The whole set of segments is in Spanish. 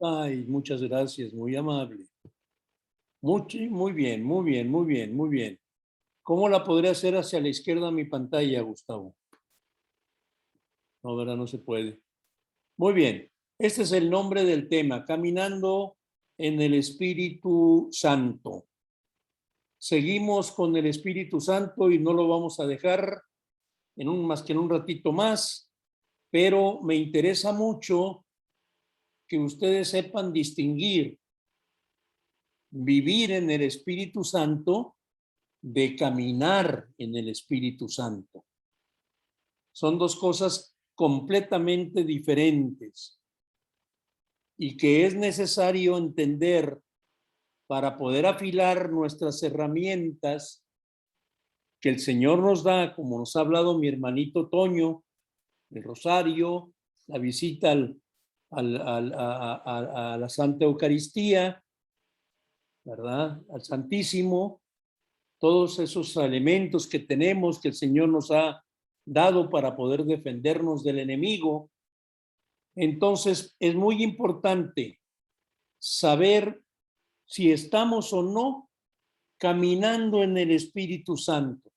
Ay, muchas gracias, muy amable. Muy bien, muy bien, muy bien, muy bien. ¿Cómo la podría hacer hacia la izquierda mi pantalla, Gustavo? No, ¿verdad? No se puede. Muy bien. Este es el nombre del tema, caminando en el Espíritu Santo. Seguimos con el Espíritu Santo y no lo vamos a dejar más que en un ratito más, pero me interesa mucho que ustedes sepan distinguir vivir en el Espíritu Santo de caminar en el Espíritu Santo. Son dos cosas completamente diferentes y que es necesario entender para poder afilar nuestras herramientas que el Señor nos da, como nos ha hablado mi hermanito Toño, el rosario, la visita a la Santa Eucaristía, ¿verdad? Al Santísimo, todos esos elementos que tenemos que el Señor nos ha dado para poder defendernos del enemigo. Entonces, es muy importante saber si estamos o no caminando en el Espíritu Santo,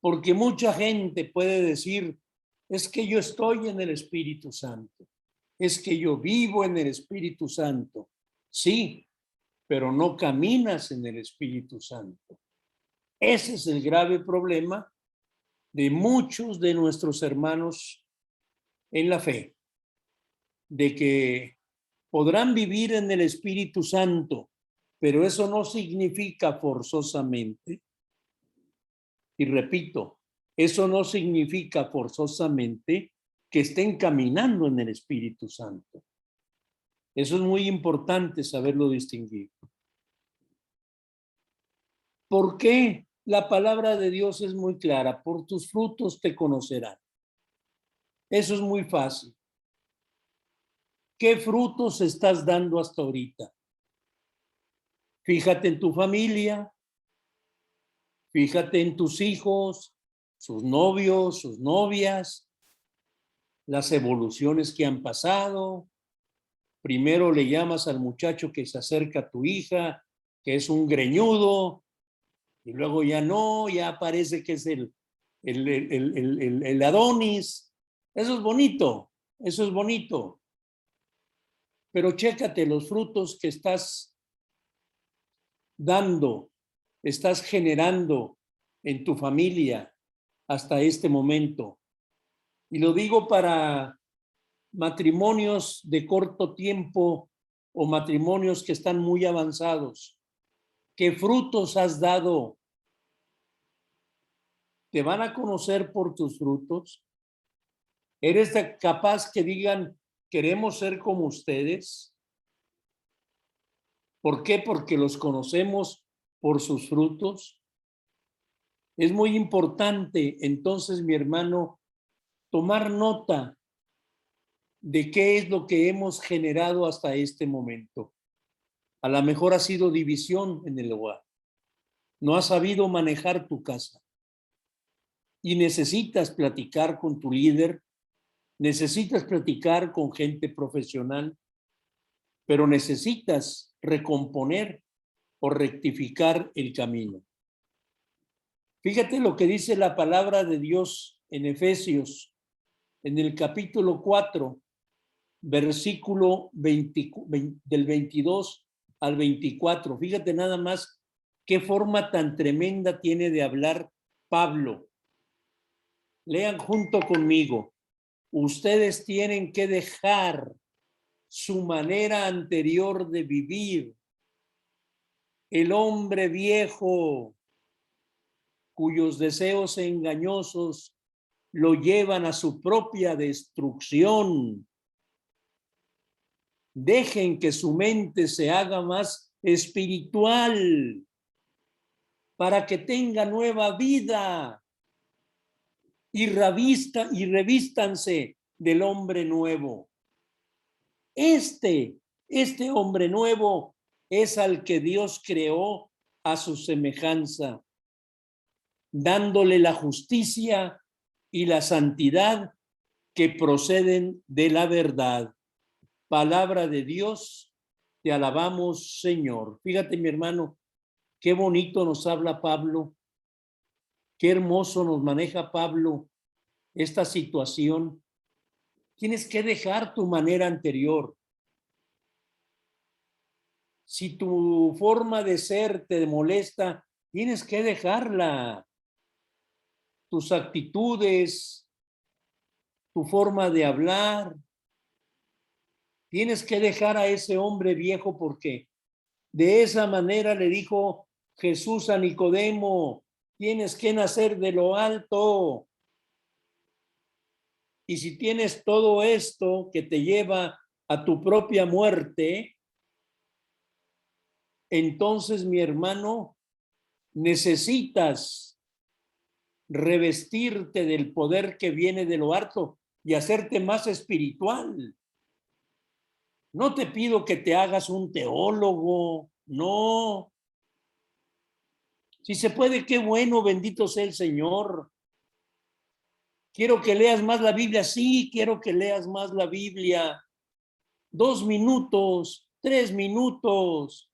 porque mucha gente puede decir, es que yo estoy en el Espíritu Santo, es que yo vivo en el Espíritu Santo. Sí, pero no caminas en el Espíritu Santo. Ese es el grave problema de muchos de nuestros hermanos en la fe, de que podrán vivir en el Espíritu Santo, pero eso no significa forzosamente, y repito, eso no significa forzosamente que estén caminando en el Espíritu Santo. Eso es muy importante saberlo distinguir. ¿Por qué? La palabra de Dios es muy clara, por tus frutos te conocerán. Eso es muy fácil. ¿Qué frutos estás dando hasta ahorita? Fíjate en tu familia, fíjate en tus hijos, sus novios, sus novias, las evoluciones que han pasado. Primero le llamas al muchacho que se acerca a tu hija, que es un greñudo, y luego ya no, ya parece que es el Adonis. Eso es bonito, eso es bonito. Pero chécate los frutos que estás dando, estás generando en tu familia hasta este momento. Y lo digo para matrimonios de corto tiempo o matrimonios que están muy avanzados. ¿Qué frutos has dado? ¿Te van a conocer por tus frutos? ¿Eres capaz que digan, queremos ser como ustedes? ¿Por qué? Porque los conocemos por sus frutos. Es muy importante, entonces, mi hermano, tomar nota de qué es lo que hemos generado hasta este momento. A lo mejor ha sido división en el hogar. No has sabido manejar tu casa. Y necesitas platicar con tu líder, necesitas platicar con gente profesional, pero necesitas recomponer o rectificar el camino. Fíjate lo que dice la palabra de Dios en Efesios, en el capítulo 4, versículo 20, del 22 al 24. Fíjate nada más qué forma tan tremenda tiene de hablar Pablo. Lean junto conmigo. Ustedes tienen que dejar su manera anterior de vivir, el hombre viejo, cuyos deseos engañosos lo llevan a su propia destrucción. Dejen que su mente se haga más espiritual para que tenga nueva vida y revístanse del hombre nuevo. Este hombre nuevo es al que Dios creó a su semejanza, dándole la justicia y la santidad que proceden de la verdad. palabra de Dios. Te alabamos, Señor. Fíjate, mi hermano, qué bonito nos habla Pablo, qué hermoso nos maneja Pablo esta situación. Tienes que dejar tu manera anterior. Si tu forma de ser te molesta, tienes que dejarla. Tus actitudes, tu forma de hablar. Tienes que dejar a ese hombre viejo porque de esa manera le dijo Jesús a Nicodemo, tienes que nacer de lo alto. Y si tienes todo esto que te lleva a tu propia muerte, entonces, mi hermano, necesitas revestirte del poder que viene de lo alto y hacerte más espiritual. No te pido que te hagas un teólogo, no. Si se puede, qué bueno, bendito sea el Señor. Quiero que leas más la Biblia, sí, quiero que leas más la Biblia. 2 minutos, 3 minutos,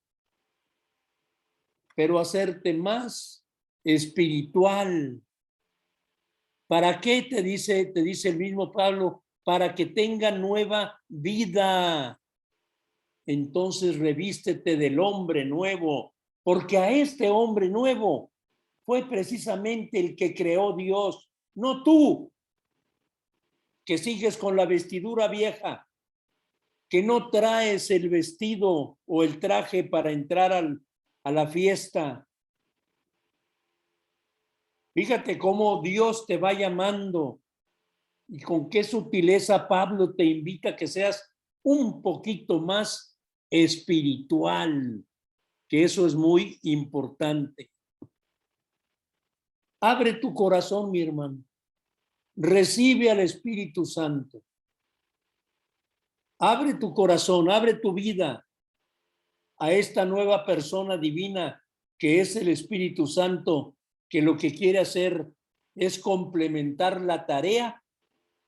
pero hacerte más espiritual. ¿Para qué? Te dice el mismo Pablo, para que tenga nueva vida. Entonces revístete del hombre nuevo, porque a este hombre nuevo fue precisamente el que creó Dios, no tú, que sigues con la vestidura vieja, que no traes el vestido o el traje para entrar a la fiesta. Fíjate cómo Dios te va llamando y con qué sutileza Pablo te invita a que seas un poquito más espiritual, que eso es muy importante. Abre tu corazón, mi hermano. Recibe al Espíritu Santo. Abre tu corazón, abre tu vida a esta nueva persona divina que es el Espíritu Santo, que lo que quiere hacer es complementar la tarea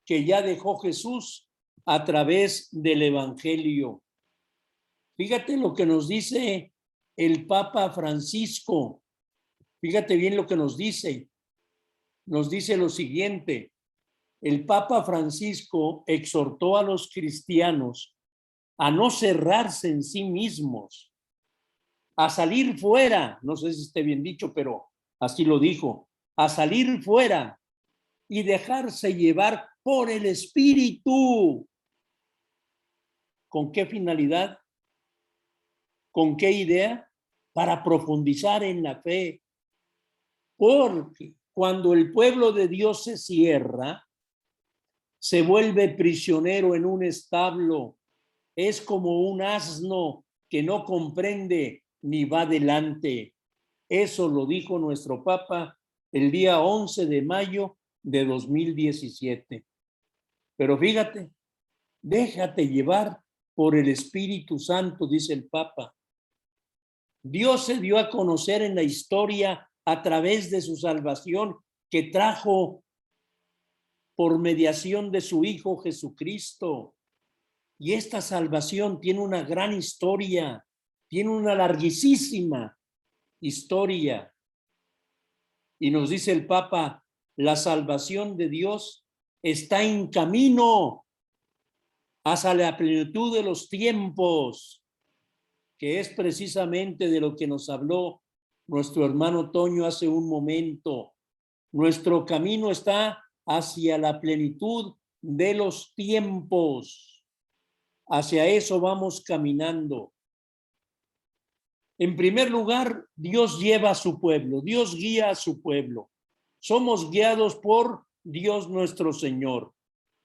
que ya dejó Jesús a través del Evangelio. Fíjate lo que nos dice el Papa Francisco. Fíjate bien lo que nos dice. Nos dice lo siguiente. El Papa Francisco exhortó a los cristianos a no cerrarse en sí mismos, a salir fuera, no sé si esté bien dicho, pero así lo dijo, a salir fuera y dejarse llevar por el Espíritu. ¿Con qué finalidad? ¿Con qué idea? Para profundizar en la fe. Porque cuando el pueblo de Dios se cierra, se vuelve prisionero en un establo. Es como un asno que no comprende ni va adelante. Eso lo dijo nuestro Papa el día 11 de mayo de 2017. Pero fíjate, déjate llevar por el Espíritu Santo, dice el Papa. Dios se dio a conocer en la historia a través de su salvación que trajo por mediación de su Hijo Jesucristo. Y esta salvación tiene una gran historia, tiene una larguísima historia. Y nos dice el Papa, la salvación de Dios está en camino hacia la plenitud de los tiempos, que es precisamente de lo que nos habló nuestro hermano Toño hace un momento. Nuestro camino está hacia la plenitud de los tiempos. Hacia eso vamos caminando. En primer lugar, Dios lleva a su pueblo, Dios guía a su pueblo. Somos guiados por Dios nuestro Señor,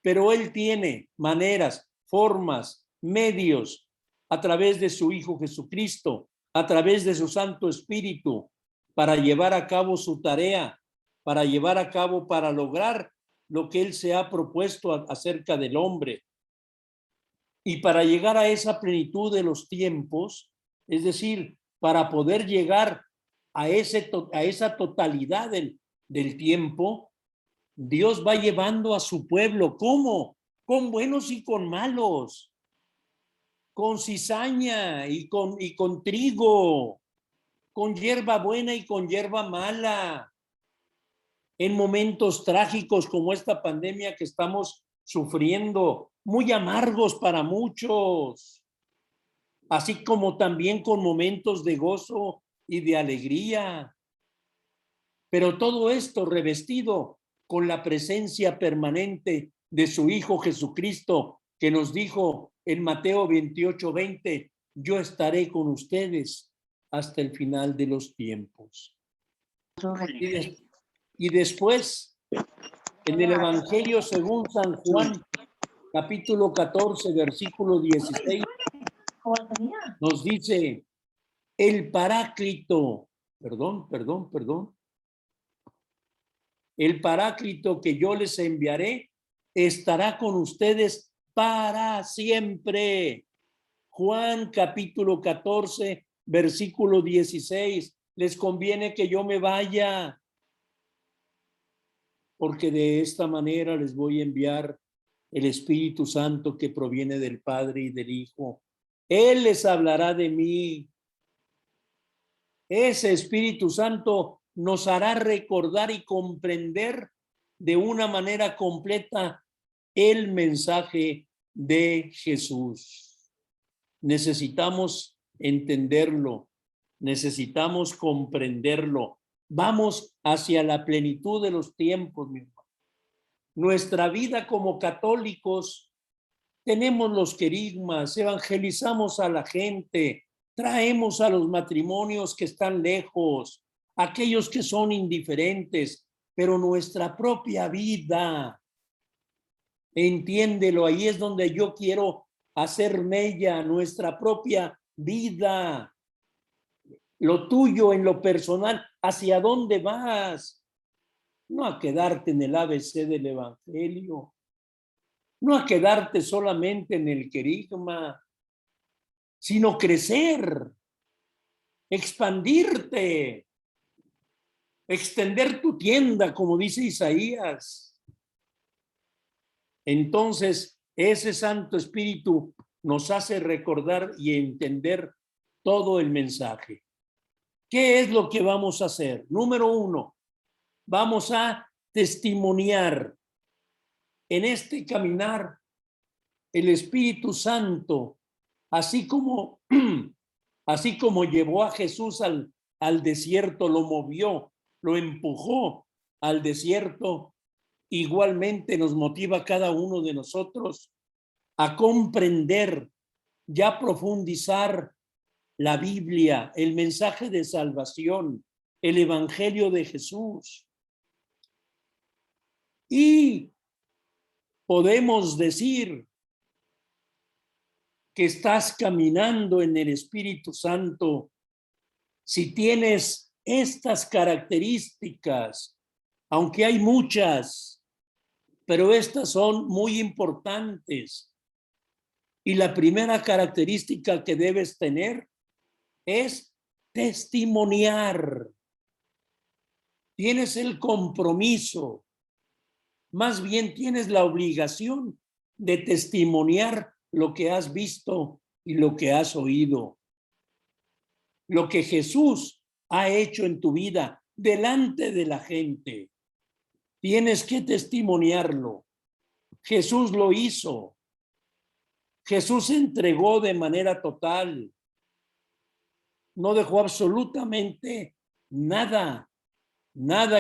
pero Él tiene maneras, formas, medios, a través de su Hijo Jesucristo, a través de su Santo Espíritu, para llevar a cabo su tarea, para lograr lo que Él se ha propuesto acerca del hombre. Y para llegar a esa plenitud de los tiempos, es decir, para poder llegar a esa totalidad del tiempo, Dios va llevando a su pueblo. ¿Cómo? Con buenos y con malos. con cizaña y con trigo, con hierba buena y con hierba mala, en momentos trágicos como esta pandemia que estamos sufriendo, muy amargos para muchos, así como también con momentos de gozo y de alegría. Pero todo esto revestido con la presencia permanente de su Hijo Jesucristo, que nos dijo en Mateo 28:20, yo estaré con ustedes hasta el final de los tiempos. Y después, en el Evangelio según San Juan, capítulo 14, versículo 16, nos dice, el Paráclito, perdón, el Paráclito que yo les enviaré estará con ustedes para siempre. Juan capítulo 14, versículo 16. Les conviene que yo me vaya, porque de esta manera les voy a enviar el Espíritu Santo que proviene del Padre y del Hijo. Él les hablará de mí. Ese Espíritu Santo nos hará recordar y comprender de una manera completa el mensaje de Jesús. Necesitamos entenderlo, necesitamos comprenderlo. Vamos hacia la plenitud de los tiempos, mi hermano. Nuestra vida como católicos, tenemos los querigmas, evangelizamos a la gente, traemos a los matrimonios que están lejos, aquellos que son indiferentes, pero nuestra propia vida, entiéndelo, ahí es donde yo quiero hacer mella, nuestra propia vida, lo tuyo en lo personal, ¿hacia dónde vas? No a quedarte en el ABC del Evangelio, no a quedarte solamente en el querigma, sino crecer, expandirte, extender tu tienda, como dice Isaías. Entonces, ese Santo Espíritu nos hace recordar y entender todo el mensaje. ¿Qué es lo que vamos a hacer? Número 1, vamos a testimoniar. En este caminar, el Espíritu Santo, así como llevó a Jesús al desierto, lo movió, lo empujó al desierto, igualmente nos motiva a cada uno de nosotros a comprender, ya profundizar la Biblia, el mensaje de salvación, el Evangelio de Jesús. Y podemos decir que estás caminando en el Espíritu Santo si tienes estas características, aunque hay muchas, pero estas son muy importantes. Y la primera característica que debes tener es testimoniar. Tienes el compromiso, más bien tienes la obligación de testimoniar lo que has visto y lo que has oído. Lo que Jesús ha hecho en tu vida delante de la gente. Tienes que testimoniarlo. Jesús lo hizo. Jesús se entregó de manera total. No dejó absolutamente nada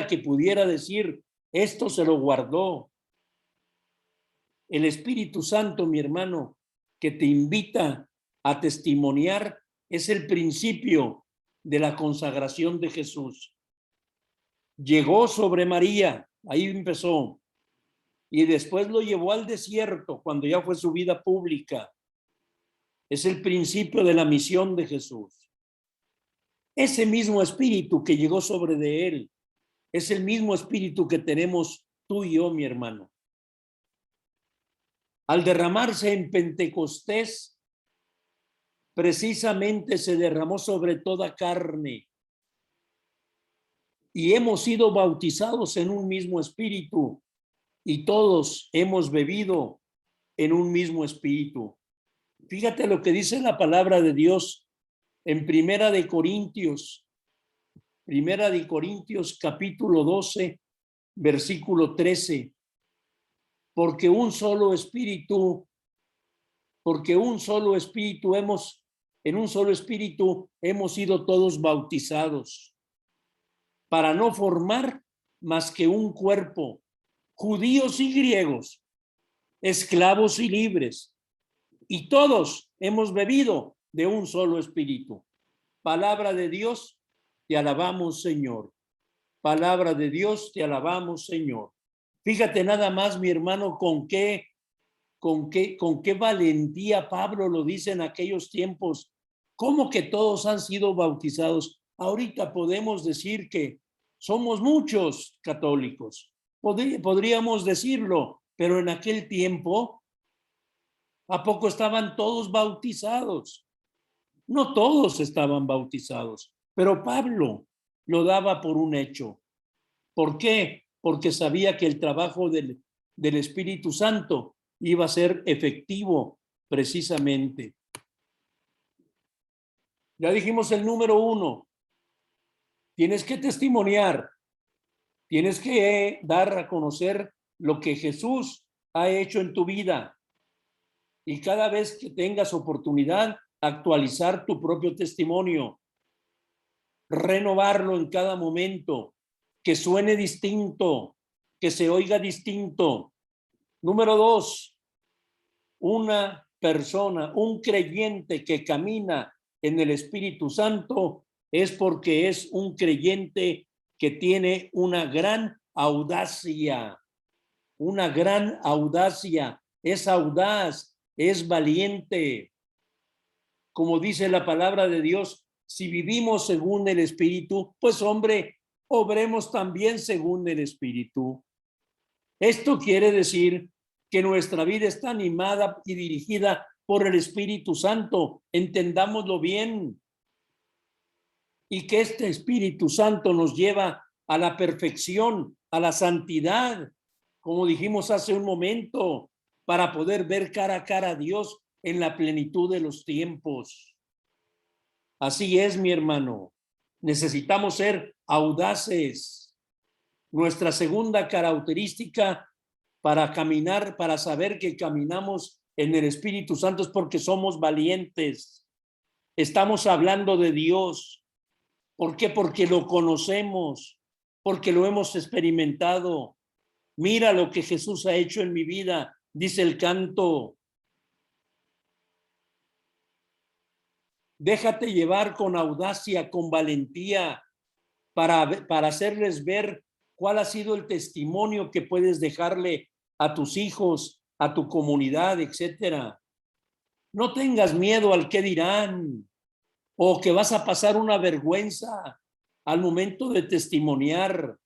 que pudiera decir, esto se lo guardó. El Espíritu Santo, mi hermano, que te invita a testimoniar, es el principio de la consagración de Jesús. Llegó sobre María, ahí empezó, y después lo llevó al desierto cuando ya fue su vida pública. Es el principio de la misión de Jesús. Ese mismo espíritu que llegó sobre de él es el mismo espíritu que tenemos tú y yo, mi hermano. Al derramarse en Pentecostés, precisamente se derramó sobre toda carne y hemos sido bautizados en un mismo espíritu y todos hemos bebido en un mismo espíritu. Fíjate lo que dice la palabra de Dios en Primera de Corintios capítulo 12, versículo 13. Porque un solo espíritu en un solo espíritu hemos sido todos bautizados, para no formar más que un cuerpo, judíos y griegos, esclavos y libres, y todos hemos bebido de un solo espíritu. Palabra de Dios, te alabamos, Señor. Palabra de Dios, te alabamos, Señor. Fíjate nada más, mi hermano, con qué valentía Pablo lo dice en aquellos tiempos. ¿Cómo que todos han sido bautizados? Ahorita podemos decir que somos muchos católicos. Podríamos decirlo, pero en aquel tiempo, ¿a poco estaban todos bautizados? No todos estaban bautizados, pero Pablo lo daba por un hecho. ¿Por qué? Porque sabía que el trabajo del Espíritu Santo iba a ser efectivo precisamente. Ya dijimos el número 1. Tienes que testimoniar, tienes que dar a conocer lo que Jesús ha hecho en tu vida. Y cada vez que tengas oportunidad, actualizar tu propio testimonio, renovarlo en cada momento, que suene distinto, que se oiga distinto. Número 2, una persona, un creyente que camina en el Espíritu Santo es porque es un creyente que tiene una gran audacia, es audaz, es valiente. Como dice la palabra de Dios, si vivimos según el Espíritu, pues hombre, obremos también según el Espíritu. Esto quiere decir que nuestra vida está animada y dirigida por el Espíritu Santo. Entendámoslo bien. Y que este Espíritu Santo nos lleva a la perfección, a la santidad, como dijimos hace un momento, para poder ver cara a cara a Dios en la plenitud de los tiempos. Así es, mi hermano. Necesitamos ser audaces. Nuestra segunda característica para caminar, para saber que caminamos en el Espíritu Santo es porque somos valientes. Estamos hablando de Dios. ¿Por qué? Porque lo conocemos, porque lo hemos experimentado. Mira lo que Jesús ha hecho en mi vida, dice el canto. Déjate llevar con audacia, con valentía, para hacerles ver cuál ha sido el testimonio que puedes dejarle a tus hijos, a tu comunidad, etcétera. No tengas miedo al qué dirán o que vas a pasar una vergüenza al momento de testimoniar,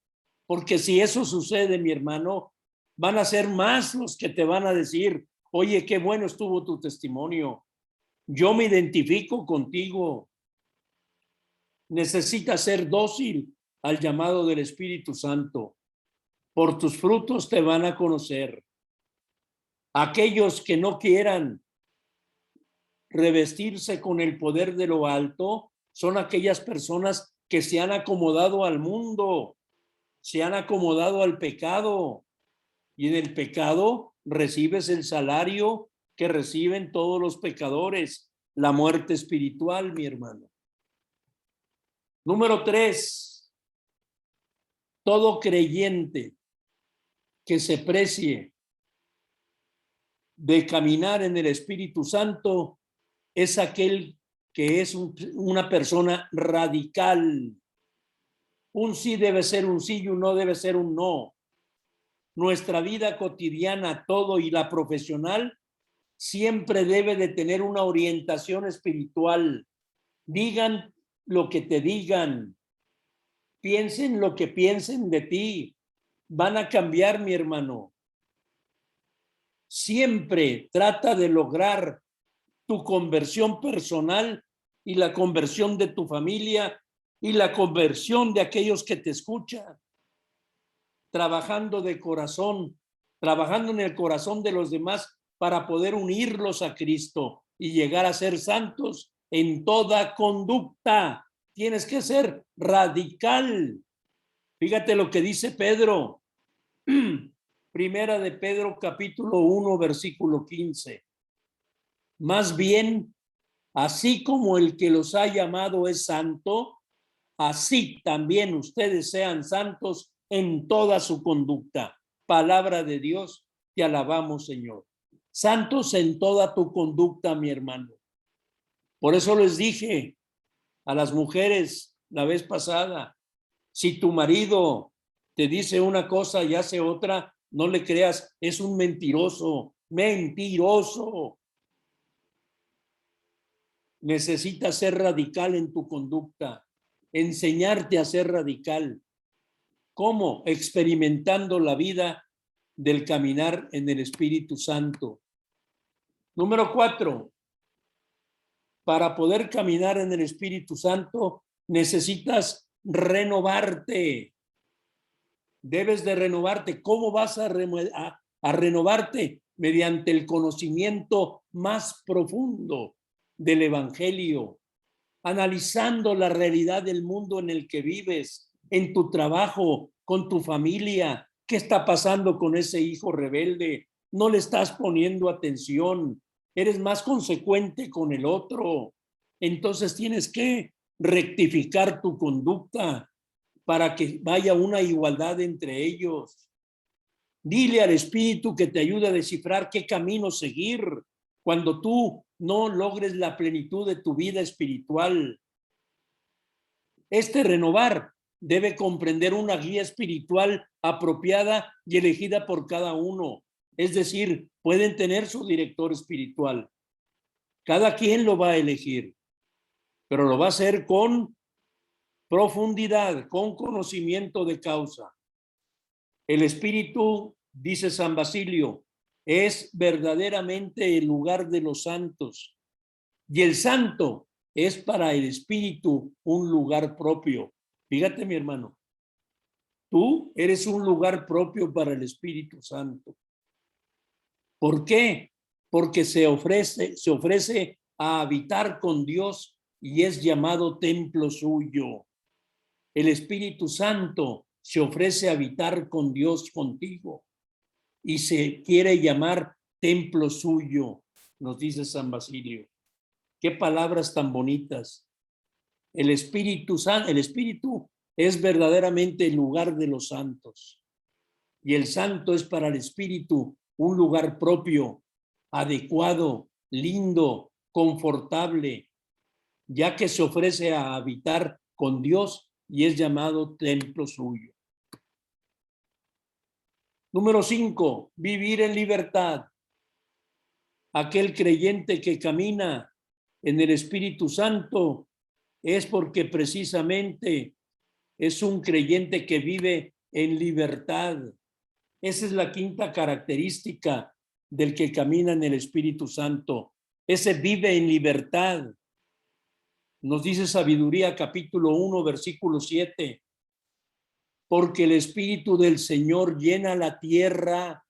porque si eso sucede, mi hermano, van a ser más los que te van a decir, oye, qué bueno estuvo tu testimonio. Yo me identifico contigo. Necesitas ser dócil al llamado del Espíritu Santo. Por tus frutos te van a conocer. Aquellos que no quieran revestirse con el poder de lo alto son aquellas personas que se han acomodado al mundo, se han acomodado al pecado, y en el pecado recibes el salario que reciben todos los pecadores, la muerte espiritual, mi hermano. Número 3, todo creyente que se precie de caminar en el Espíritu Santo es aquel que es una persona radical. Un sí debe ser un sí y un no debe ser un no. Nuestra vida cotidiana, todo y la profesional, siempre debe de tener una orientación espiritual. Digan lo que te digan, piensen lo que piensen de ti, van a cambiar, mi hermano. Siempre trata de lograr tu conversión personal y la conversión de tu familia y la conversión de aquellos que te escuchan, trabajando de corazón, trabajando en el corazón de los demás para poder unirlos a Cristo y llegar a ser santos en toda conducta. Tienes que ser radical. Fíjate lo que dice Pedro. Primera de Pedro, capítulo 1, versículo 15. Más bien, así como el que los ha llamado es santo, así también ustedes sean santos en toda su conducta. Palabra de Dios, te alabamos, Señor. Santos en toda tu conducta, mi hermano. Por eso les dije a las mujeres la vez pasada, si tu marido te dice una cosa y hace otra, no le creas, es un mentiroso, mentiroso. Necesitas ser radical en tu conducta, enseñarte a ser radical. ¿Cómo? Experimentando la vida del caminar en el Espíritu Santo. Número 4. Para poder caminar en el Espíritu Santo, necesitas renovarte. Debes de renovarte. ¿Cómo vas a renovarte? Mediante el conocimiento más profundo del Evangelio, analizando la realidad del mundo en el que vives, en tu trabajo, con tu familia. ¿Qué está pasando con ese hijo rebelde? No le estás poniendo atención. Eres más consecuente con el otro. Entonces tienes que rectificar tu conducta para que vaya una igualdad entre ellos. Dile al Espíritu que te ayude a descifrar qué camino seguir cuando tú no logres la plenitud de tu vida espiritual. Este renovar debe comprender una guía espiritual apropiada y elegida por cada uno. Es decir, pueden tener su director espiritual. Cada quien lo va a elegir, pero lo va a hacer con profundidad, con conocimiento de causa. El Espíritu, dice San Basilio, es verdaderamente el lugar de los santos. Y el santo es para el Espíritu un lugar propio. Fíjate, mi hermano, tú eres un lugar propio para el Espíritu Santo. ¿Por qué? Porque se ofrece a habitar con Dios y es llamado templo suyo. El Espíritu Santo se ofrece a habitar con Dios contigo y se quiere llamar templo suyo, nos dice San Basilio. Qué palabras tan bonitas. El Espíritu es verdaderamente el lugar de los santos. Y el santo es para el Espíritu un lugar propio, adecuado, lindo, confortable, ya que se ofrece a habitar con Dios y es llamado templo suyo. Número 5, vivir en libertad. Aquel creyente que camina en el Espíritu Santo es porque precisamente es un creyente que vive en libertad. Esa es la quinta característica del que camina en el Espíritu Santo. Ese vive en libertad. Nos dice Sabiduría capítulo 1, versículo 7. Porque el Espíritu del Señor llena la tierra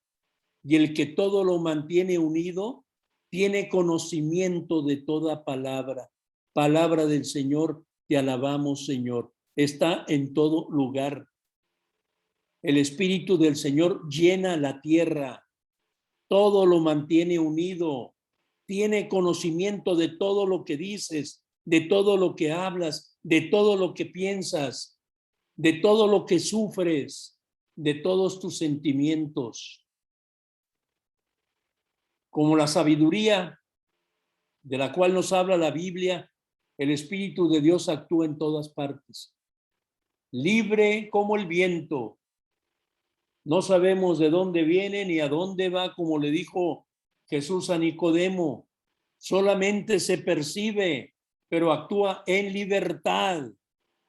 y el que todo lo mantiene unido tiene conocimiento de toda palabra. Palabra del Señor, te alabamos, Señor. Está en todo lugar. El Espíritu del Señor llena la tierra, todo lo mantiene unido, tiene conocimiento de todo lo que dices, de todo lo que hablas, de todo lo que piensas, de todo lo que sufres, de todos tus sentimientos. Como la sabiduría de la cual nos habla la Biblia, el Espíritu de Dios actúa en todas partes. Libre como el viento. No sabemos de dónde viene ni a dónde va, como le dijo Jesús a Nicodemo. Solamente se percibe, pero actúa en libertad.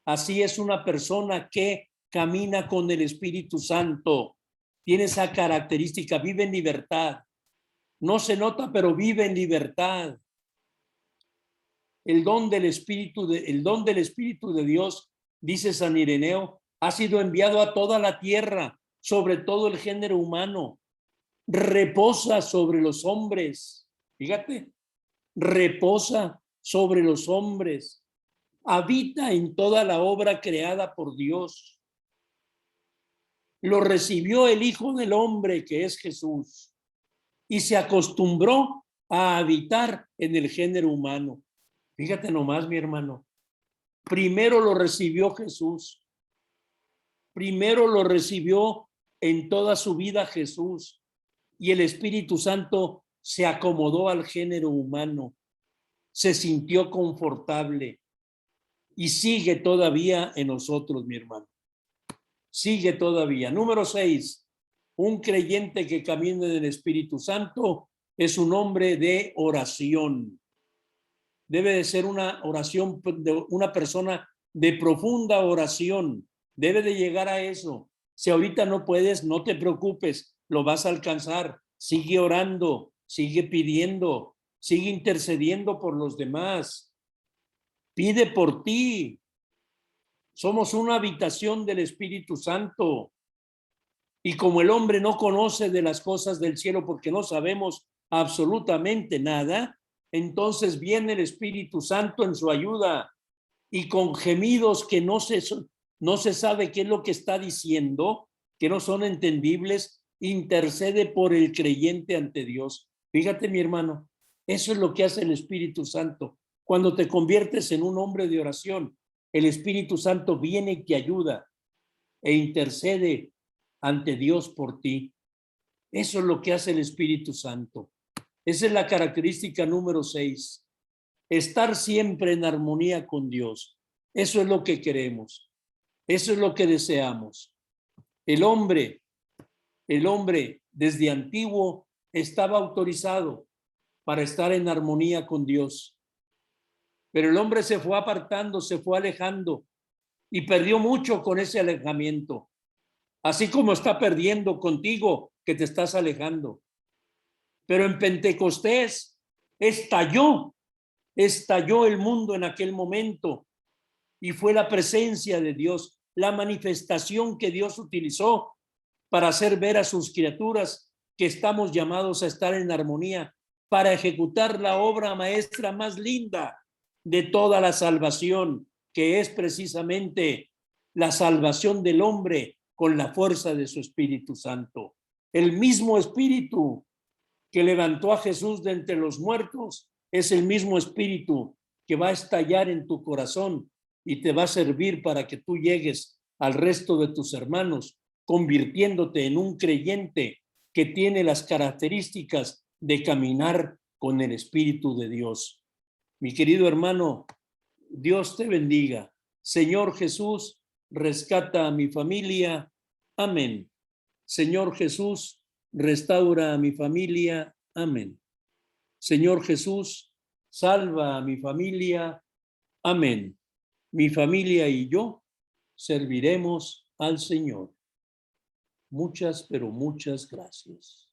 Así es una persona que camina con el Espíritu Santo. Tiene esa característica, vive en libertad. No se nota, pero vive en libertad. El don del Espíritu de Dios, dice San Ireneo, ha sido enviado a toda la tierra, sobre todo el género humano. reposa sobre los hombres. Fíjate, reposa sobre los hombres, habita en toda la obra creada por Dios. Lo recibió el Hijo del Hombre, que es Jesús, y se acostumbró a habitar en el género humano. Fíjate nomás, mi hermano. Primero lo recibió Jesús. Primero lo recibió en toda su vida Jesús. Y el Espíritu Santo se acomodó al género humano. Se sintió confortable. Y sigue todavía en nosotros, mi hermano. Sigue todavía. Número 6. Un creyente que camina en el Espíritu Santo es un hombre de oración. Debe de ser una oración de una persona de profunda oración. Debe de llegar a eso. Si ahorita no puedes, no te preocupes, lo vas a alcanzar. Sigue orando, sigue pidiendo, sigue intercediendo por los demás. Pide por ti. Somos una habitación del Espíritu Santo. Y como el hombre no conoce de las cosas del cielo porque no sabemos absolutamente nada, entonces viene el Espíritu Santo en su ayuda y con gemidos que no se sabe qué es lo que está diciendo, que no son entendibles, intercede por el creyente ante Dios. Fíjate, mi hermano, eso es lo que hace el Espíritu Santo. Cuando te conviertes en un hombre de oración, el Espíritu Santo viene y te ayuda e intercede ante Dios por ti. Eso es lo que hace el Espíritu Santo. Esa es la característica número 6. Estar siempre en armonía con Dios. Eso es lo que queremos. Eso es lo que deseamos. El hombre desde antiguo estaba autorizado para estar en armonía con Dios. Pero el hombre se fue apartando, se fue alejando y perdió mucho con ese alejamiento. Así como está perdiendo contigo que te estás alejando. Pero en Pentecostés estalló el mundo en aquel momento y fue la presencia de Dios, la manifestación que Dios utilizó para hacer ver a sus criaturas que estamos llamados a estar en armonía, para ejecutar la obra maestra más linda de toda la salvación, que es precisamente la salvación del hombre con la fuerza de su Espíritu Santo. El mismo Espíritu que levantó a Jesús de entre los muertos es el mismo Espíritu que va a estallar en tu corazón y te va a servir para que tú llegues al resto de tus hermanos, convirtiéndote en un creyente que tiene las características de caminar con el Espíritu de Dios. Mi querido hermano, Dios te bendiga. Señor Jesús, rescata a mi familia. Amén. Señor Jesús, restaura a mi familia. Amén. Señor Jesús, salva a mi familia. Amén. Mi familia y yo serviremos al Señor. Muchas, pero muchas gracias.